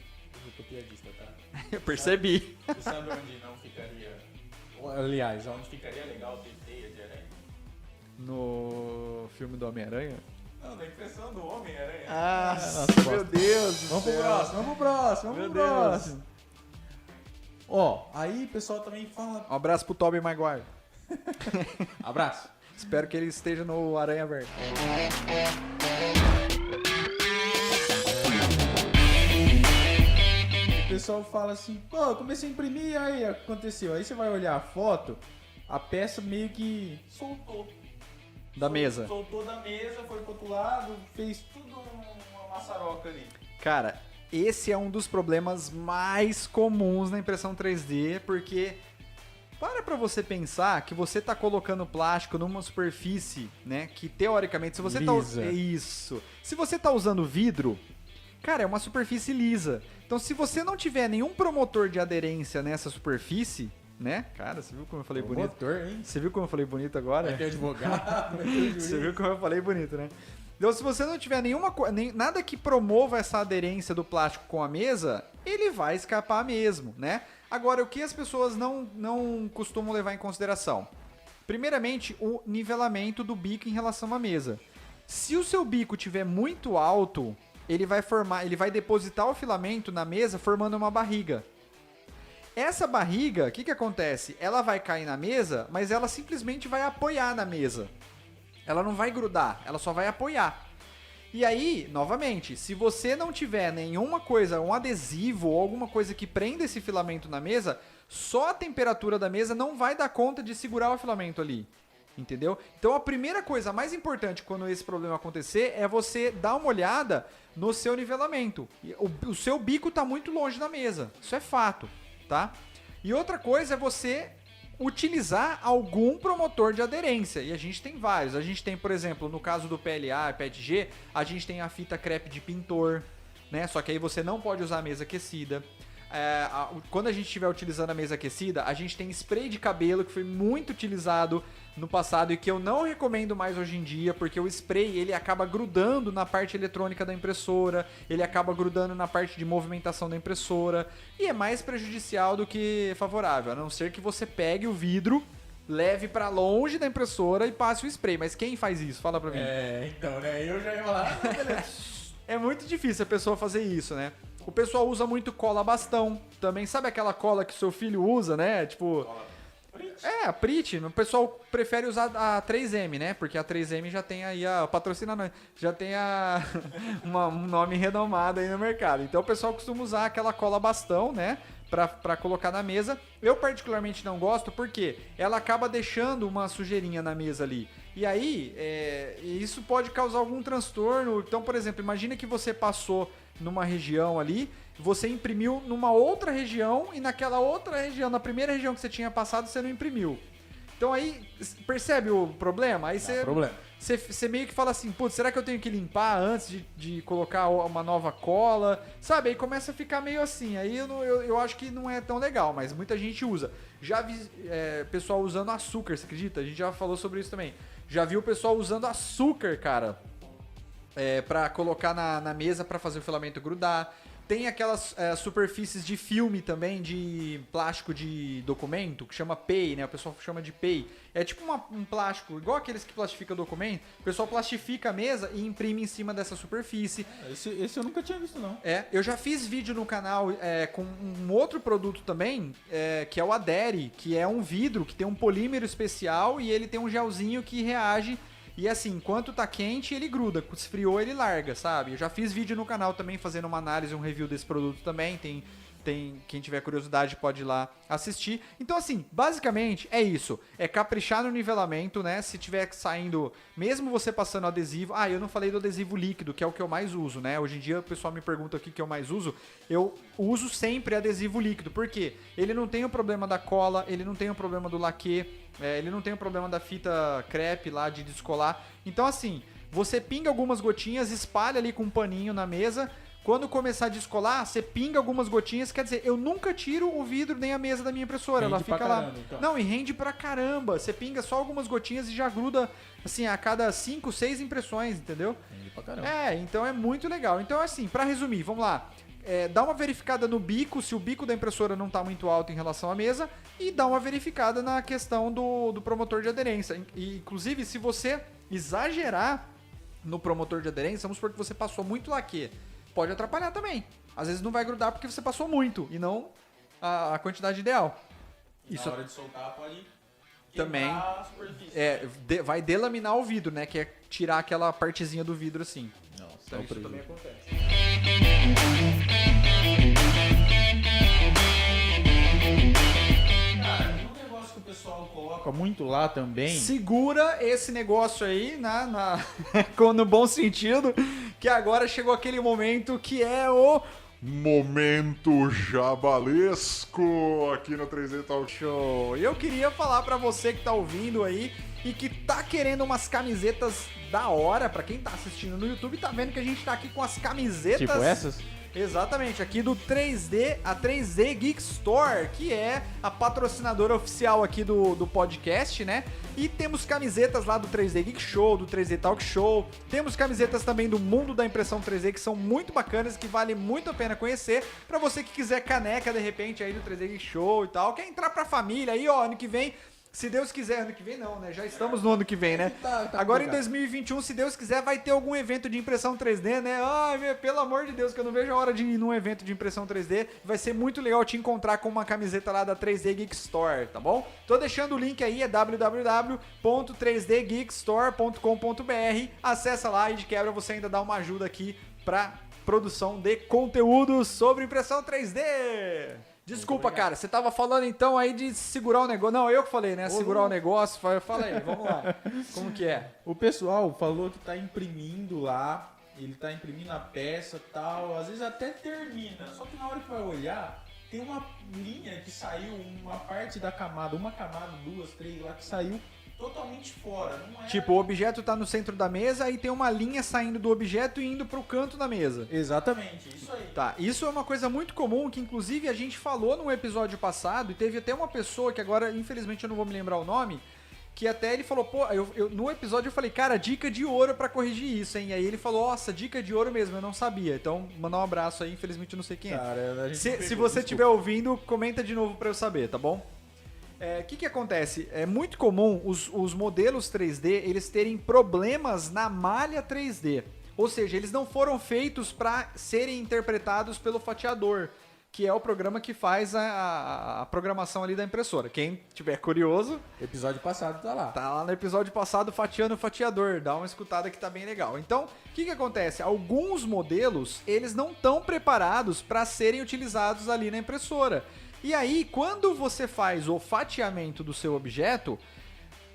Eu tô piadista, tá? Eu percebi. Você sabe onde não ficaria... Aliás, onde ficaria legal ter teia de aranha? No filme do Homem-Aranha? Não, da impressão do Homem-Aranha. Nossa, meu Deus. Vamos pro próximo. Ó, aí o pessoal também fala... Um abraço pro Tobey Maguire. Abraço. Espero que ele esteja no Aranha Verde. O pessoal fala assim, pô, eu comecei a imprimir, aí aconteceu. Aí você vai olhar a foto, a peça meio que soltou. Mesa. Soltou da mesa, foi pro outro lado, fez tudo uma maçaroca ali. Cara, esse é um dos problemas mais comuns na impressão 3D, porque pra você pensar que você tá colocando plástico numa superfície, né, que teoricamente, se você lisa. Isso. Se você tá usando vidro, cara, é uma superfície lisa. Então, se você não tiver nenhum promotor de aderência nessa superfície, né? Cara, você viu como eu falei bonito? Motor, hein? Você viu como eu falei bonito agora? Vai ter advogado, vai ter juiz. Você viu como eu falei bonito, né? Então, se você não tiver nada que promova essa aderência do plástico com a mesa, ele vai escapar mesmo, né? Agora, o que as pessoas não costumam levar em consideração? Primeiramente, o nivelamento do bico em relação à mesa. Se o seu bico estiver muito alto, ele vai depositar o filamento na mesa formando uma barriga. Essa barriga, o que acontece? Ela vai cair na mesa, mas ela simplesmente vai apoiar na mesa. Ela não vai grudar, ela só vai apoiar. E aí, novamente, se você não tiver nenhuma coisa, um adesivo ou alguma coisa que prenda esse filamento na mesa, só a temperatura da mesa não vai dar conta de segurar o filamento ali. Entendeu? Então a primeira coisa mais importante quando esse problema acontecer é você dar uma olhada no seu nivelamento. O seu bico está muito longe da mesa. Isso é fato, tá? E outra coisa é você utilizar algum promotor de aderência. E a gente tem vários. A gente tem, por exemplo, no caso do PLA e PETG, a gente tem a fita crepe de pintor, né? Só que aí você não pode usar a mesa aquecida. Quando a gente estiver utilizando a mesa aquecida, a gente tem spray de cabelo que foi muito utilizado no passado e que eu não recomendo mais hoje em dia, porque o spray ele acaba grudando na parte eletrônica da impressora, ele acaba grudando na parte de movimentação da impressora e é mais prejudicial do que favorável, a não ser que você pegue o vidro, leve pra longe da impressora e passe o spray. Mas quem faz isso? Fala pra mim. Então, né? Eu já ia falar. É muito difícil a pessoa fazer isso, né? O pessoal usa muito cola bastão também. Sabe aquela cola que seu filho usa, né? Tipo... a Prit. O pessoal prefere usar a 3M, né? Porque a 3M já tem aí já tem um nome renomado aí no mercado. Então o pessoal costuma usar aquela cola bastão, né? Pra colocar na mesa. Eu particularmente não gosto porque ela acaba deixando uma sujeirinha na mesa ali. E aí, isso pode causar algum transtorno. Então, por exemplo, imagina que você passou numa região ali, você imprimiu numa outra região e naquela outra região, na primeira região que você tinha passado, você não imprimiu. Então aí, percebe o problema? Aí você meio que fala assim, putz, será que eu tenho que limpar antes de colocar uma nova cola? Sabe, aí começa a ficar meio assim. Aí eu acho que não é tão legal, mas muita gente usa. Já vi pessoal usando açúcar, você acredita? A gente já falou sobre isso também. Já vi o pessoal usando açúcar, cara, pra colocar na mesa pra fazer o filamento grudar. Tem aquelas superfícies de filme também, de plástico de documento, que chama PEI, né? O pessoal chama de PEI. É tipo um plástico, igual aqueles que plastificam documento. O pessoal plastifica a mesa e imprime em cima dessa superfície. Esse eu nunca tinha visto, não. Eu já fiz vídeo no canal com um outro produto também, que é o Adere, que é um vidro que tem um polímero especial e ele tem um gelzinho que reage. E assim, enquanto tá quente, ele gruda. Esfriou, ele larga, sabe? Eu já fiz vídeo no canal também fazendo uma análise, um review desse produto também. Tem quem tiver curiosidade pode ir lá assistir. Então assim, basicamente é isso. É caprichar no nivelamento, né? Se tiver saindo, mesmo você passando adesivo... eu não falei do adesivo líquido, que é o que eu mais uso, né? Hoje em dia o pessoal me pergunta o que eu mais uso. Eu uso sempre adesivo líquido. Por quê? Ele não tem o problema da cola, ele não tem o problema do laquê, ele não tem o problema da fita crepe lá de descolar. Então assim, você pinga algumas gotinhas, espalha ali com um paninho na mesa... Quando começar a descolar, você pinga algumas gotinhas. Quer dizer, eu nunca tiro o vidro nem a mesa da minha impressora. Ela fica lá. Caramba, então. Não, e rende pra caramba. Você pinga só algumas gotinhas e já gruda, assim, a cada 5, 6 impressões, entendeu? Rende pra caramba. Então é muito legal. Então, assim, pra resumir, vamos lá. Dá uma verificada no bico, se o bico da impressora não tá muito alto em relação à mesa. E dá uma verificada na questão do promotor de aderência. E, inclusive, se você exagerar no promotor de aderência, vamos supor que você passou muito laquê. Pode atrapalhar também. Às vezes não vai grudar porque você passou muito e não a quantidade ideal. Na hora de soltar pode também a superfície. vai delaminar o vidro, né? Que é tirar aquela partezinha do vidro assim. Nossa, então isso também acontece. Cara, um negócio que o pessoal coloca muito lá também. Segura esse negócio aí, no bom sentido, que agora chegou aquele momento que é o Momento Jabalesco aqui no 3D Talk Show. E eu queria falar pra você que tá ouvindo aí e que tá querendo umas camisetas da hora, pra quem tá assistindo no YouTube, tá vendo que a gente tá aqui com as camisetas... Tipo essas? Exatamente, aqui do 3D, a 3D Geek Store, que é a patrocinadora oficial aqui do podcast, né? E temos camisetas lá do 3D Geek Show, do 3D Talk Show, temos camisetas também do mundo da impressão 3D que são muito bacanas, que vale muito a pena conhecer, pra você que quiser caneca de repente aí do 3D Geek Show e tal, quer entrar pra família aí, ó, ano que vem Se Deus quiser, ano que vem não, né? Já estamos no ano que vem, né? Tá Agora em complicado. 2021, se Deus quiser, vai ter algum evento de impressão 3D, né? Ai, pelo amor de Deus, que eu não vejo a hora de ir num evento de impressão 3D. Vai ser muito legal te encontrar com uma camiseta lá da 3D Geek Store, tá bom? Tô deixando o link aí, é www.3dgeekstore.com.br. Acessa lá e de quebra você ainda dá uma ajuda aqui pra produção de conteúdos sobre impressão 3D. Desculpa, cara, você tava falando então aí de segurar o negócio. Não, eu que falei, né? Segurar o negócio. Fala aí, vamos lá. Como que é? O pessoal falou que tá imprimindo lá, ele tá imprimindo a peça e tal, às vezes até termina, só que na hora que vai olhar, tem uma linha que saiu, uma parte da camada, uma camada, 2, 3 lá, que saiu totalmente fora. Não é... Tipo, o objeto tá no centro da mesa e tem uma linha saindo do objeto e indo pro canto da mesa. Exatamente, isso aí. Tá, isso é uma coisa muito comum que inclusive a gente falou no episódio passado e teve até uma pessoa que agora, infelizmente eu não vou me lembrar o nome, que até ele falou, pô, no episódio eu falei, cara, dica de ouro pra corrigir isso, hein? E aí ele falou, nossa, dica de ouro mesmo, eu não sabia. Então, mandar um abraço aí, infelizmente eu não sei quem é. Cara, a gente não Se pegou, você estiver ouvindo, comenta de novo pra eu saber, tá bom? O que acontece? É muito comum os modelos 3D eles terem problemas na malha 3D. Ou seja, eles não foram feitos para serem interpretados pelo fatiador, que é o programa que faz a programação ali da impressora. Quem tiver curioso, Episódio passado tá lá. tá lá no episódio passado fatiando o fatiador, dá uma escutada que tá bem legal. Então, o que acontece? Alguns modelos, eles não estão preparados para serem utilizados ali na impressora. E aí, quando você faz o fatiamento do seu objeto,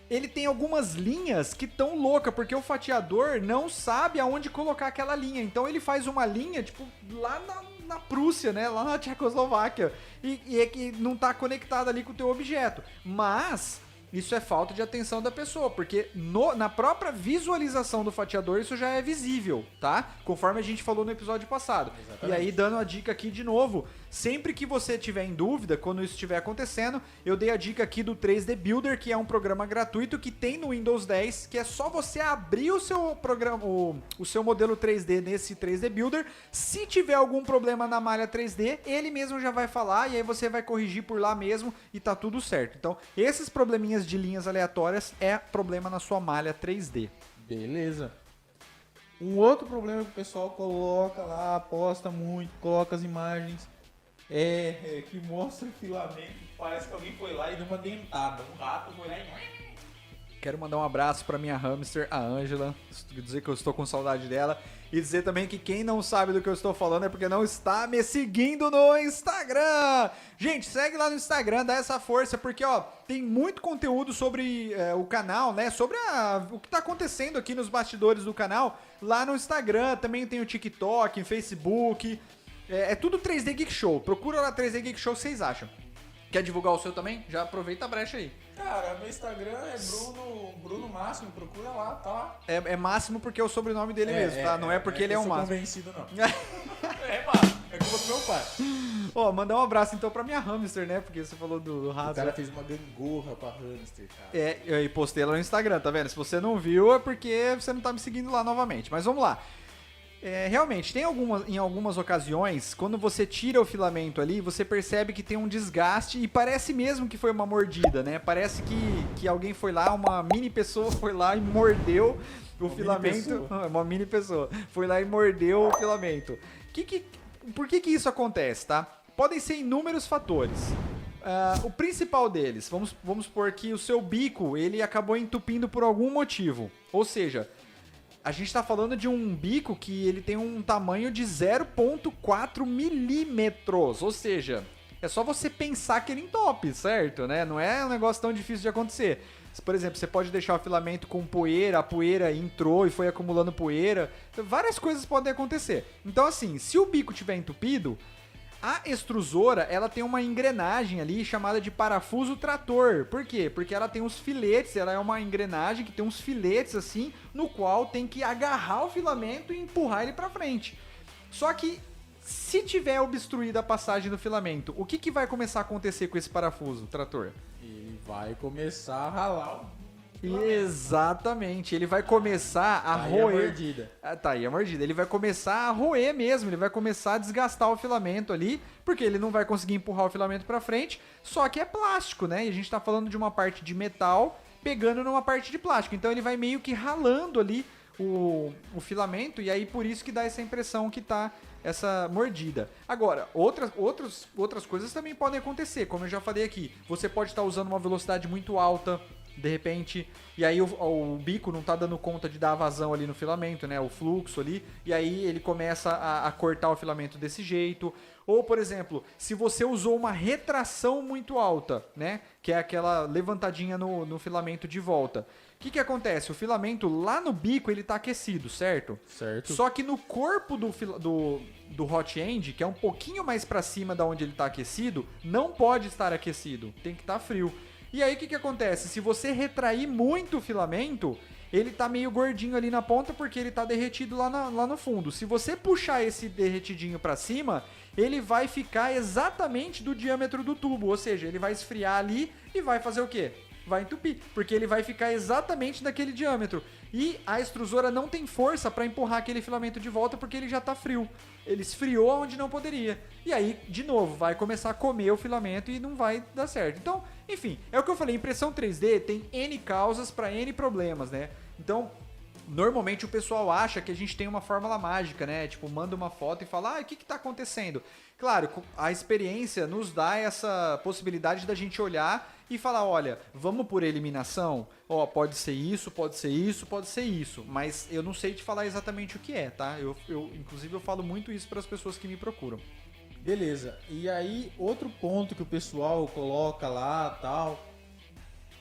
ele tem algumas linhas que estão loucas, porque o fatiador não sabe aonde colocar aquela linha. Então ele faz uma linha, tipo, lá na Prússia, né? Lá na Tchecoslováquia. E é que não tá conectado ali com o teu objeto. Mas isso é falta de atenção da pessoa, porque na própria visualização do fatiador isso já é visível, tá? Conforme a gente falou no episódio passado. Exatamente. E aí, dando a dica aqui de novo, sempre que você tiver em dúvida, quando isso estiver acontecendo, eu dei a dica aqui do 3D Builder, que é um programa gratuito que tem no Windows 10, que é só você abrir o seu programa, o seu modelo 3D nesse 3D Builder. Se tiver algum problema na malha 3D, ele mesmo já vai falar e aí você vai corrigir por lá mesmo e tá tudo certo. Então, esses probleminhas de linhas aleatórias é problema na sua malha 3D. Beleza. Um outro problema que o pessoal coloca lá, posta muito, coloca as imagens, que mostra o filamento, parece que alguém foi lá e deu uma dentada, um rato foi lá e... Quero mandar um abraço pra minha hamster, a Ângela, dizer que eu estou com saudade dela e dizer também que quem não sabe do que eu estou falando é porque não está me seguindo no Instagram. Gente, segue lá no Instagram, dá essa força, porque ó, tem muito conteúdo sobre o canal, né? Sobre o que tá acontecendo aqui nos bastidores do canal, lá no Instagram, também tem o TikTok, Facebook, é tudo 3D Geek Show. Procura lá 3D Geek Show, vocês acham? Quer divulgar o seu também? Já aproveita a brecha aí. Cara, meu Instagram é Bruno Máximo, procura lá, tá lá. É Máximo porque é o sobrenome dele mesmo, tá? Não é porque ele é um Máximo. Não convencido, não. Máximo, é culpa do meu pai. Ó, mandar um abraço então pra minha hamster, né? Porque você falou do rato. O cara fez uma gangorra pra hamster, cara. Eu postei ela no Instagram, tá vendo? Se você não viu é porque você não tá me seguindo lá novamente. Mas vamos lá. Realmente, em algumas ocasiões, quando você tira o filamento ali, você percebe que tem um desgaste e parece mesmo que foi uma mordida, né? Parece que alguém foi lá, uma mini pessoa foi lá e mordeu o filamento. Uma mini pessoa. Foi lá e mordeu o filamento. Por que isso acontece, tá? Podem ser inúmeros fatores. O principal deles, vamos supor que o seu bico, ele acabou entupindo por algum motivo. Ou seja... A gente está falando de um bico que ele tem um tamanho de 0,4 milímetros, ou seja, é só você pensar que ele entope, certo? Né? Não é um negócio tão difícil de acontecer. Por exemplo, você pode deixar o filamento com poeira, a poeira entrou e foi acumulando poeira, várias coisas podem acontecer. Então assim, se o bico tiver entupido, a extrusora, ela tem uma engrenagem ali chamada de parafuso trator. Por quê? Porque ela tem uns filetes, ela é uma engrenagem que tem uns filetes assim, no qual tem que agarrar o filamento e empurrar ele pra frente. Só que, se tiver obstruída a passagem do filamento, o que vai começar a acontecer com esse parafuso trator? Ele vai começar a ralar. Exatamente, ele vai começar a Aí é roer. mordida. Tá aí a mordida. Ele vai começar a roer mesmo, ele vai começar a desgastar o filamento ali, porque ele não vai conseguir empurrar o filamento pra frente, só que é plástico, né? E a gente tá falando de uma parte de metal pegando numa parte de plástico. Então ele vai meio que ralando ali o filamento, e aí por isso que dá essa impressão que tá essa mordida. Agora, outras coisas também podem acontecer, como eu já falei aqui. Você pode estar usando uma velocidade muito alta, de repente, e aí o bico não tá dando conta de dar a vazão ali no filamento, né? O fluxo ali, e aí ele começa a cortar o filamento desse jeito. Ou, por exemplo, se você usou uma retração muito alta, né? Que é aquela levantadinha no filamento de volta. O que acontece? O filamento lá no bico ele tá aquecido, certo? Certo. Só que no corpo do hot end, que é um pouquinho mais para cima da onde ele tá aquecido, não pode estar aquecido, tem que estar frio. E aí o que acontece? Se você retrair muito o filamento, ele tá meio gordinho ali na ponta porque ele tá derretido lá no fundo. Se você puxar esse derretidinho para cima, ele vai ficar exatamente do diâmetro do tubo, ou seja, ele vai esfriar ali e vai fazer o quê? Vai entupir, porque ele vai ficar exatamente daquele diâmetro. E a extrusora não tem força para empurrar aquele filamento de volta porque ele já está frio. Ele esfriou onde não poderia. E aí, de novo, vai começar a comer o filamento e não vai dar certo. Então, enfim, é o que eu falei, impressão 3D tem N causas para N problemas, né? Então, normalmente o pessoal acha que a gente tem uma fórmula mágica, né? Tipo, manda uma foto e fala, o que está acontecendo? Claro, a experiência nos dá essa possibilidade da gente olhar e falar, olha, vamos por eliminação? Ó, pode ser isso, pode ser isso, pode ser isso. Mas eu não sei te falar exatamente o que é, tá? Inclusive, eu falo muito isso para as pessoas que me procuram. Beleza. E aí, outro ponto que o pessoal coloca lá, tal...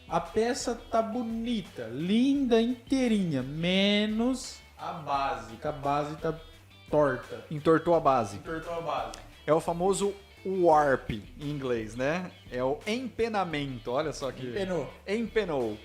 A peça tá bonita, linda, inteirinha, menos a base, que a base tá torta. Entortou a base. Entortou a base. É o famoso warp em inglês, né? É o empenamento, olha só que... Empenou.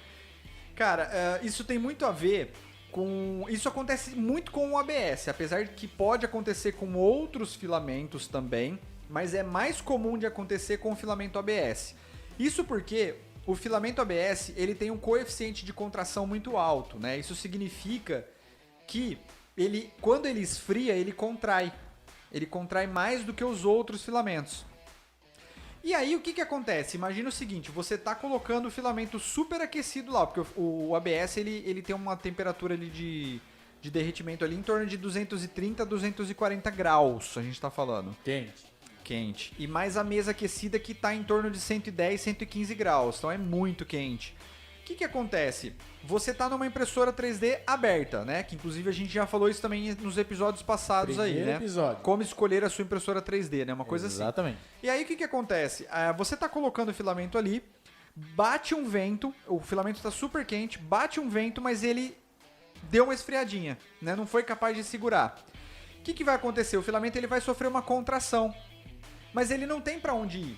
Cara, isso tem muito a ver com... Isso acontece muito com o ABS, apesar de que pode acontecer com outros filamentos também, mas é mais comum de acontecer com o filamento ABS. Isso porque o filamento ABS ele tem um coeficiente de contração muito alto, né? Isso significa que quando ele esfria, ele contrai. Ele contrai mais do que os outros filamentos. E aí, o que acontece? Imagina o seguinte, você está colocando o filamento super aquecido lá, porque o ABS ele tem uma temperatura ali de derretimento ali em torno de 230 a 240 graus, a gente está falando. Quente. E mais a mesa aquecida que está em torno de 110, 115 graus, então é muito quente. O que acontece? Você está numa impressora 3D aberta, né? Que inclusive a gente já falou isso também nos episódios passados. Primeiro aí, né? episódio. Como escolher a sua impressora 3D, né? Uma coisa Exatamente. assim. E aí o que acontece? Você está colocando o filamento ali, bate um vento, o filamento está super quente, bate um vento, mas ele deu uma esfriadinha, né? Não foi capaz de segurar. O que vai acontecer? O filamento ele vai sofrer uma contração, mas ele não tem para onde ir.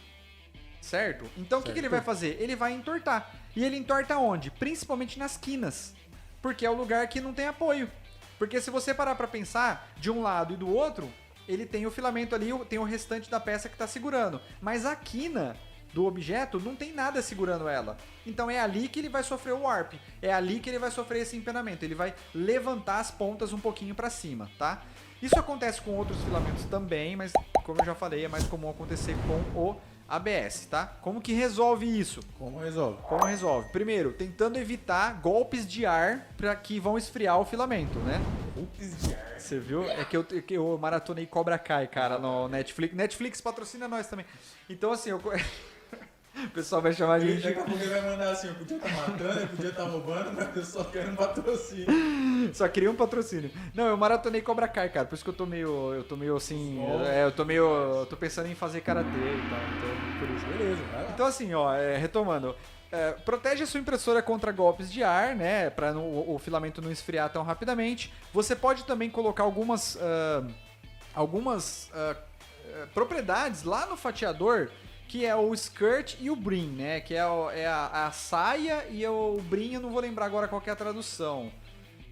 Certo? Então o que ele vai fazer? Ele vai entortar. E ele entorta onde? Principalmente nas quinas. Porque é o lugar que não tem apoio. Porque se você parar pra pensar, de um lado e do outro, ele tem o filamento ali, tem o restante da peça que tá segurando. Mas a quina do objeto não tem nada segurando ela. Então é ali que ele vai sofrer o warp. É ali que ele vai sofrer esse empenamento. Ele vai levantar as pontas um pouquinho pra cima, tá? Isso acontece com outros filamentos também, mas como eu já falei, é mais comum acontecer com o ABS, tá? Como que resolve isso? Como resolve? Como resolve? Primeiro, tentando evitar golpes de ar para que vão esfriar o filamento, né? Golpes de ar. Você viu? É que eu maratonei Cobra Kai, cara, no Netflix. Netflix patrocina nós também. Então, assim, o pessoal vai chamar a gente... Daqui a pouco ele vai mandar assim, eu podia estar matando, eu podia estar roubando, mas eu só quero um patrocínio. Só queria um patrocínio. Não, eu maratonei Cobra Kai, cara, por isso que eu tô meio assim... eu tô pensando em fazer karatê e tal, então por isso. Beleza, vai lá. Então assim, ó, retomando, protege a sua impressora contra golpes de ar, né, para o filamento não esfriar tão rapidamente. Você pode também colocar algumas propriedades lá no fatiador, que é o skirt e o brim, né, que é a saia e o brim, eu não vou lembrar agora qual que é a tradução.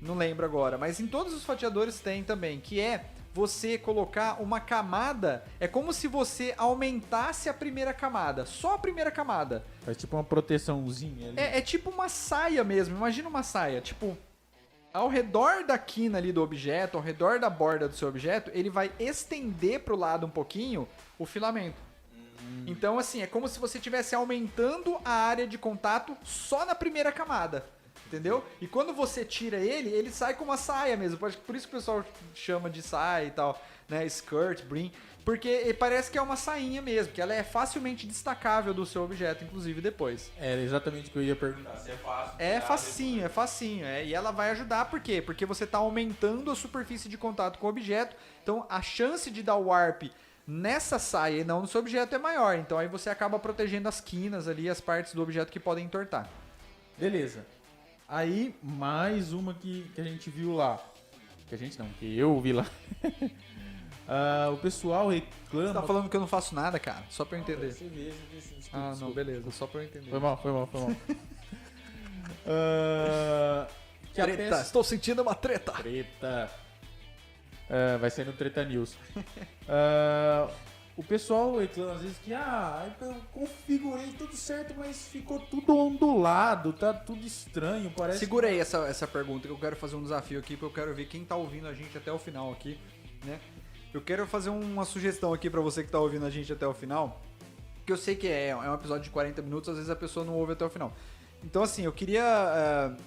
Não lembro agora, mas em todos os fatiadores tem também, que é você colocar uma camada, é como se você aumentasse a primeira camada, só a primeira camada. Faz tipo uma proteçãozinha ali. É tipo uma saia mesmo, imagina uma saia, tipo, ao redor da quina ali do objeto, ao redor da borda do seu objeto, ele vai estender pro lado um pouquinho o filamento. Então, assim, é como se você estivesse aumentando a área de contato só na primeira camada, entendeu? E quando você tira ele, ele sai com uma saia mesmo. Por isso que o pessoal chama de saia e tal, né? Skirt, brim. Porque parece que é uma sainha mesmo, que ela é facilmente destacável do seu objeto, inclusive depois. Era exatamente o que eu ia perguntar. Se é fácil. É facinho, é facinho. E ela vai ajudar, por quê? Porque você está aumentando a superfície de contato com o objeto. Então, a chance de dar warp nessa saia e não no seu objeto é maior. Então, aí você acaba protegendo as quinas ali, as partes do objeto que podem entortar. Beleza. Aí, mais uma que a gente viu lá. Que a gente não, que eu vi lá. O pessoal reclama... Você tá falando que eu não faço nada, cara? Só pra eu entender. Você vê, Ah, não, beleza. Só pra eu entender. Foi mal. Que a Treta. peça... Estou sentindo uma treta. Treta. Vai ser no Treta News. O pessoal reclama às vezes que eu configurei tudo certo, mas ficou tudo ondulado, tá tudo estranho, parece. Segura aí essa pergunta que eu quero fazer um desafio aqui, porque eu quero ver quem tá ouvindo a gente até o final aqui, né? Eu quero fazer uma sugestão aqui pra você que tá ouvindo a gente até o final, que eu sei que é um episódio de 40 minutos, às vezes a pessoa não ouve até o final. Então, assim, eu queria...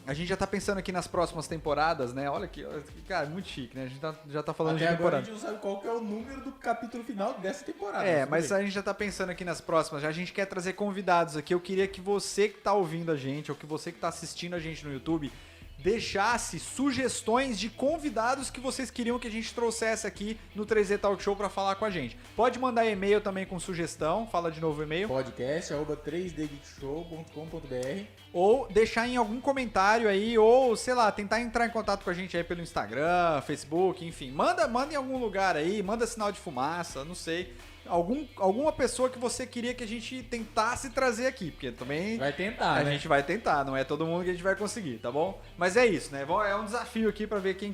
a gente já tá pensando aqui nas próximas temporadas, né? Olha aqui, cara, muito chique, né? A gente já tá falando Até de agora temporada. a gente não sabe qual que é o número do capítulo final dessa temporada. Mas a gente já tá pensando aqui nas próximas. Já a gente quer trazer convidados aqui. Eu queria que você que tá ouvindo a gente, ou que você que tá assistindo a gente no YouTube, deixasse sugestões de convidados que vocês queriam que a gente trouxesse aqui no 3Z Talk Show pra falar com a gente. Pode mandar e-mail também com sugestão. Fala de novo o e-mail. podcast@3dgeekshow.com.br Ou deixar em algum comentário aí, ou, sei lá, tentar entrar em contato com a gente aí pelo Instagram, Facebook, enfim. Manda em algum lugar aí, manda sinal de fumaça, não sei. Alguma pessoa que você queria que a gente tentasse trazer aqui, porque também vai tentar, a né? gente vai tentar, não é todo mundo que a gente vai conseguir, tá bom? Mas é isso, né? É um desafio aqui pra ver quem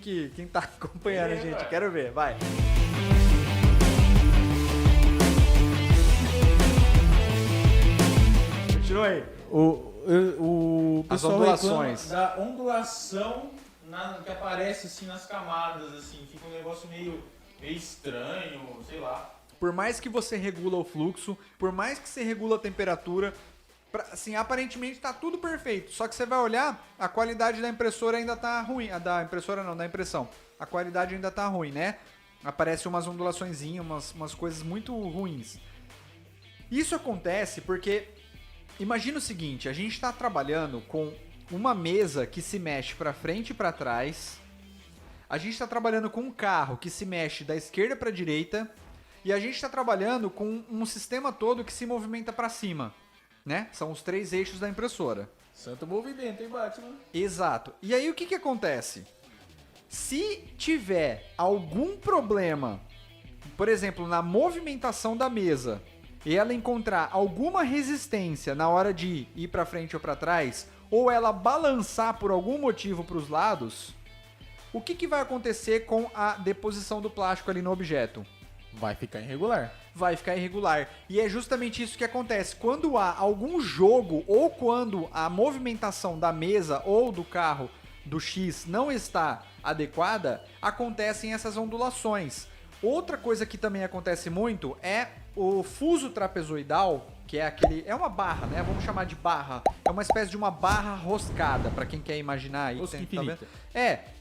tá acompanhando a gente. Quero ver, vai. Continua aí. O As pessoal ondulações. reclama da ondulação que aparece assim nas camadas, assim, fica um negócio meio estranho, sei lá. Por mais que você regula o fluxo, por mais que você regula a temperatura, assim, aparentemente tá tudo perfeito. Só que você vai olhar, a qualidade da impressora ainda tá ruim. A da impressora não, da impressão. A qualidade ainda tá ruim, né? Aparece umas ondulaçõezinhas, umas coisas muito ruins. Isso acontece porque, imagina o seguinte, a gente está trabalhando com uma mesa que se mexe para frente e para trás. A gente está trabalhando com um carro que se mexe da esquerda para a direita. E a gente está trabalhando com um sistema todo que se movimenta para cima, né? São os 3 eixos da impressora. Santo movimento, hein, Batman? Exato. E aí o que acontece? Se tiver algum problema, por exemplo, na movimentação da mesa, e ela encontrar alguma resistência na hora de ir para frente ou para trás, ou ela balançar por algum motivo para os lados, o que vai acontecer com a deposição do plástico ali no objeto? Vai ficar irregular. Vai ficar irregular. E é justamente isso que acontece. Quando há algum jogo ou quando a movimentação da mesa ou do carro do X não está adequada, acontecem essas ondulações. Outra coisa que também acontece muito é o fuso trapezoidal, que é aquele... É uma barra, né? Vamos chamar de barra. É uma espécie de uma barra roscada, para quem quer imaginar aí. Rosca Tá infinita. vendo?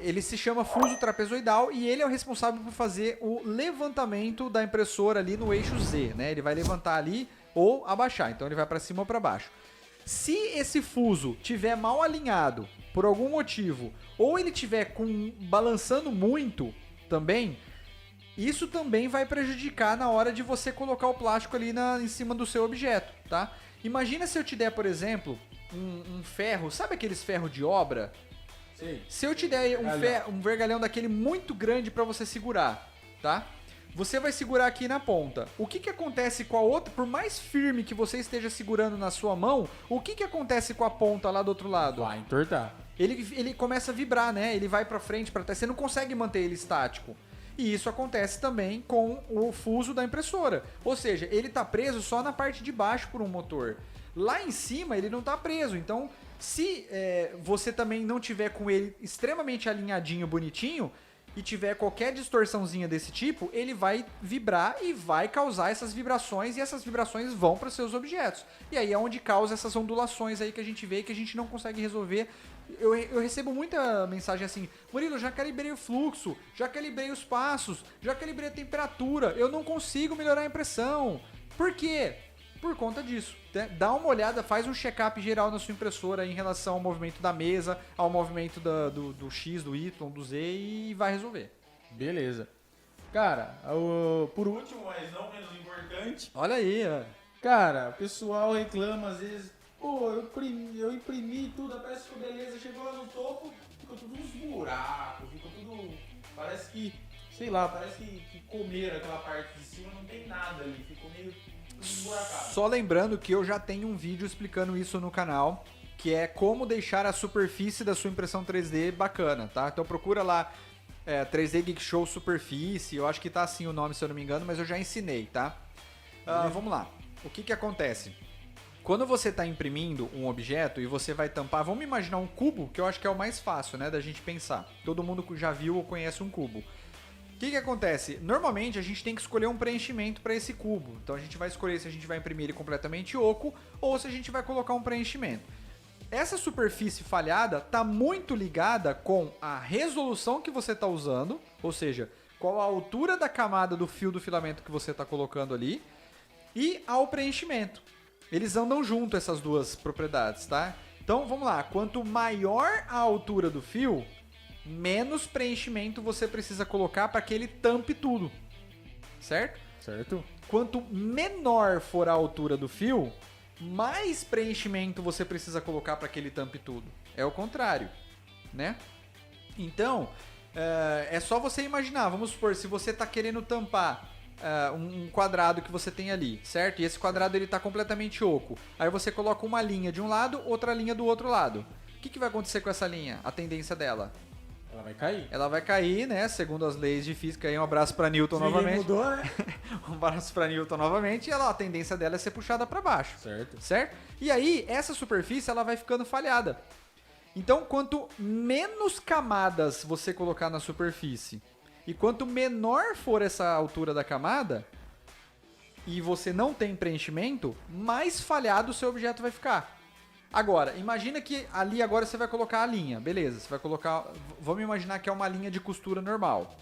Ele se chama fuso trapezoidal e ele é o responsável por fazer o levantamento da impressora ali no eixo Z, né? Ele vai levantar ali ou abaixar, então ele vai para cima ou para baixo. Se esse fuso tiver mal alinhado por algum motivo, ou ele tiver balançando muito também, isso também vai prejudicar na hora de você colocar o plástico ali em cima do seu objeto, tá? Imagina se eu te der, por exemplo, um ferro, sabe aqueles ferros de obra? Sei. Se eu te der um vergalhão daquele muito grande pra você segurar, tá? Você vai segurar aqui na ponta. O que acontece com a outra? Por mais firme que você esteja segurando na sua mão, o que acontece com a ponta lá do outro lado? Vai entortar. Ele começa a vibrar, né? Ele vai pra frente, pra trás. Você não consegue manter ele estático. E isso acontece também com o fuso da impressora. Ou seja, ele está preso só na parte de baixo por um motor. Lá em cima ele não está preso. Então, se você também não tiver com ele extremamente alinhadinho, bonitinho, e tiver qualquer distorçãozinha desse tipo, ele vai vibrar e vai causar essas vibrações, e essas vibrações vão para seus objetos. E aí é onde causa essas ondulações aí que a gente vê e que a gente não consegue resolver. Eu recebo muita mensagem assim: Murilo, já calibrei o fluxo, já calibrei os passos, já calibrei a temperatura, eu não consigo melhorar a impressão. Por quê? Por conta disso. Dá uma olhada, faz um check-up geral na sua impressora em relação ao movimento da mesa, ao movimento do X, do Y, do Z, e vai resolver. Beleza. Cara, por último, mas não menos importante, Olha aí, ó. cara, o pessoal reclama às vezes, pô, eu imprimi tudo, a peça ficou beleza, chegou lá no topo, ficou tudo uns buracos, ficou tudo, parece que, sei lá, parece que comeram aquela parte de cima, não tem nada ali, ficou meio esburacado. Só lembrando que eu já tenho um vídeo explicando isso no canal, que é como deixar a superfície da sua impressão 3D bacana, tá? Então procura lá 3D Geek Show Superfície, eu acho que tá assim o nome, se eu não me engano, mas eu já ensinei, tá? Vamos lá. O que acontece? Quando você está imprimindo um objeto e você vai tampar, vamos imaginar um cubo, que eu acho que é o mais fácil, né, da gente pensar. Todo mundo já viu ou conhece um cubo. O que acontece? Normalmente a gente tem que escolher um preenchimento para esse cubo. Então a gente vai escolher se a gente vai imprimir ele completamente oco ou se a gente vai colocar um preenchimento. Essa superfície falhada está muito ligada com a resolução que você está usando, ou seja, qual a altura da camada do fio do filamento que você está colocando ali, e ao preenchimento. Eles andam junto, essas duas propriedades, tá? Então vamos lá, quanto maior a altura do fio, menos preenchimento você precisa colocar para que ele tampe tudo, certo? Certo? Quanto menor for a altura do fio, mais preenchimento você precisa colocar para que ele tampe tudo. É o contrário, né? Então, é só você imaginar, vamos supor, se você está querendo tampar um quadrado que você tem ali, certo? E esse quadrado ele está completamente oco. Aí você coloca uma linha de um lado, outra linha do outro lado. O que vai acontecer com essa linha? A tendência dela? Ela vai cair. Ela vai cair, né? Segundo as leis de física. Aí um abraço para Newton novamente. Mudou, né? Um abraço para Newton novamente. E ela, a tendência dela é ser puxada para baixo. Certo. Certo? E aí, essa superfície ela vai ficando falhada. Então, quanto menos camadas você colocar na superfície e quanto menor for essa altura da camada e você não tem preenchimento, mais falhado o seu objeto vai ficar. Agora, imagina que ali agora você vai colocar a linha, beleza, você vai colocar, vamos imaginar que é uma linha de costura normal.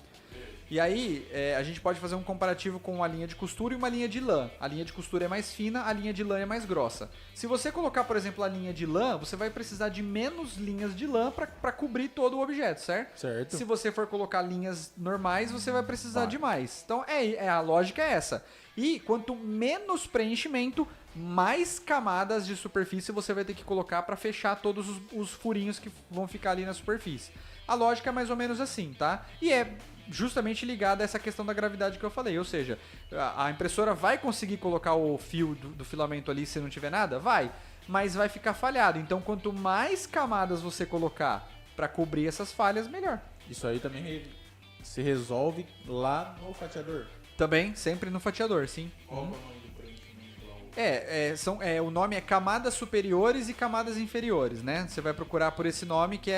E aí, a gente pode fazer um comparativo com uma linha de costura e uma linha de lã. A linha de costura é mais fina, a linha de lã é mais grossa. Se você colocar, por exemplo, a linha de lã, você vai precisar de menos linhas de lã para cobrir todo o objeto, certo? Certo. Se você for colocar linhas normais, você vai precisar de mais. Então, a lógica é essa. E quanto menos preenchimento, mais camadas de superfície você vai ter que colocar para fechar todos os furinhos que vão ficar ali na superfície. A lógica é mais ou menos assim, tá? E é justamente ligada a essa questão da gravidade que eu falei. Ou seja, a impressora vai conseguir colocar o fio do filamento ali se não tiver nada? Vai. Mas vai ficar falhado. Então, quanto mais camadas você colocar para cobrir essas falhas, melhor. Isso aí também se resolve lá no fatiador. Também, sempre no fatiador, sim. Qual é o nome do preenchimento lá? O nome é camadas superiores e camadas inferiores, né? Você vai procurar por esse nome que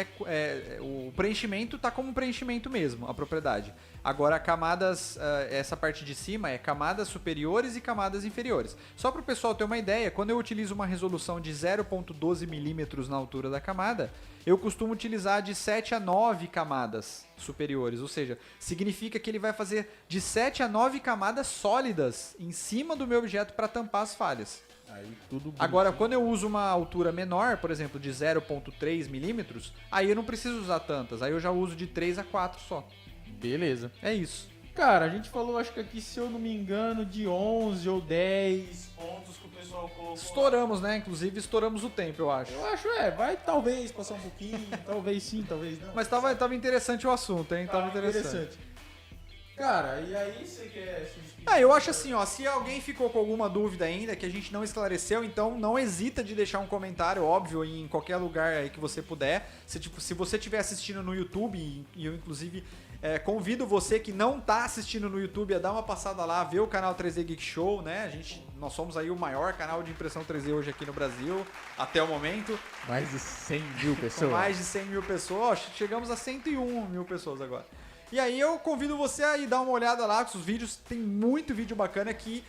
o preenchimento tá como preenchimento mesmo, a propriedade. Agora, camadas, essa parte de cima é camadas superiores e camadas inferiores. Só para o pessoal ter uma ideia, quando eu utilizo uma resolução de 0.12 milímetros na altura da camada, eu costumo utilizar de 7 a 9 camadas superiores, ou seja, significa que ele vai fazer de 7 a 9 camadas sólidas em cima do meu objeto para tampar as falhas. Aí, tudo Agora, quando eu uso uma altura menor, por exemplo, de 0.3 milímetros, aí eu não preciso usar tantas, aí eu já uso de 3 a 4 só. Beleza. É isso. Cara, a gente falou, acho que aqui, se eu não me engano, de 11 ou 10 pontos que o pessoal colocou. Estouramos, né? Inclusive, estouramos o tempo, eu acho. Eu acho, vai talvez passar um pouquinho, talvez sim, talvez não. Mas tava interessante o assunto, hein? Tava interessante. Cara, e aí você quer se despedir? Eu acho assim, ó, se alguém ficou com alguma dúvida ainda que a gente não esclareceu, então não hesita de deixar um comentário, óbvio, em qualquer lugar aí que você puder. Se você estiver assistindo no YouTube, e eu inclusive Convido você que não tá assistindo no YouTube a dar uma passada lá, ver o canal 3D Geek Show, né? Nós somos aí o maior canal de impressão 3D hoje aqui no Brasil, até o momento. Mais de 100 mil Com pessoas. mais de 100 mil pessoas, chegamos a 101 mil pessoas agora. E aí eu convido você a ir dar uma olhada lá, com os vídeos, tem muito vídeo bacana que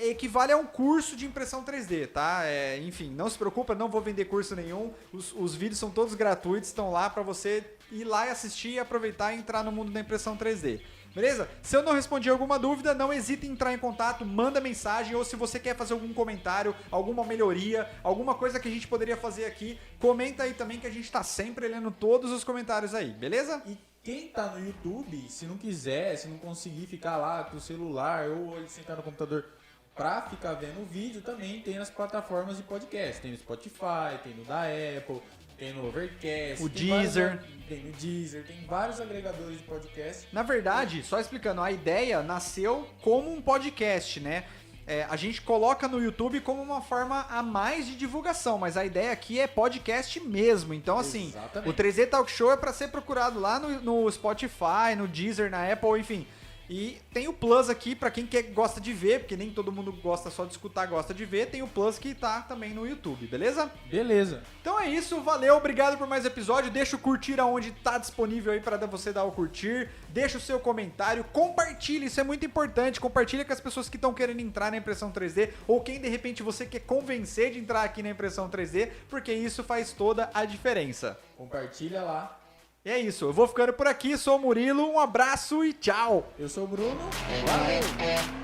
equivale a um curso de impressão 3D, tá? Enfim, não se preocupa, não vou vender curso nenhum, os vídeos são todos gratuitos, estão lá pra você ir lá e assistir, aproveitar e entrar no mundo da impressão 3D. Beleza? Se eu não respondi alguma dúvida, não hesite em entrar em contato, manda mensagem, ou se você quer fazer algum comentário, alguma melhoria, alguma coisa que a gente poderia fazer aqui, comenta aí também que a gente tá sempre lendo todos os comentários aí, beleza? E quem tá no YouTube, se não quiser, se não conseguir ficar lá com o celular ou sentar no computador pra ficar vendo o vídeo, também tem nas plataformas de podcast. Tem no Spotify, tem no da Apple, tem no Overcast, O tem Deezer. Tem no Deezer, tem vários agregadores de podcast. Na verdade, só explicando, a ideia nasceu como um podcast, né? A gente coloca no YouTube como uma forma a mais de divulgação, mas a ideia aqui é podcast mesmo. Então, assim, Exatamente. o 3D Talk Show é para ser procurado lá no Spotify, no Deezer, na Apple, enfim. E tem o Plus aqui pra quem gosta de ver, porque nem todo mundo gosta só de escutar, gosta de ver. Tem o Plus que tá também no YouTube, beleza? Beleza. Então é isso, valeu, obrigado por mais episódio. Deixa o curtir aonde tá disponível aí pra você dar o curtir. Deixa o seu comentário, compartilha, isso é muito importante. Compartilha com as pessoas que estão querendo entrar na impressão 3D ou quem de repente você quer convencer de entrar aqui na impressão 3D, porque isso faz toda a diferença. Compartilha lá. E é isso, eu vou ficando por aqui, sou o Murilo, um abraço e tchau! Eu sou o Bruno. Valeu.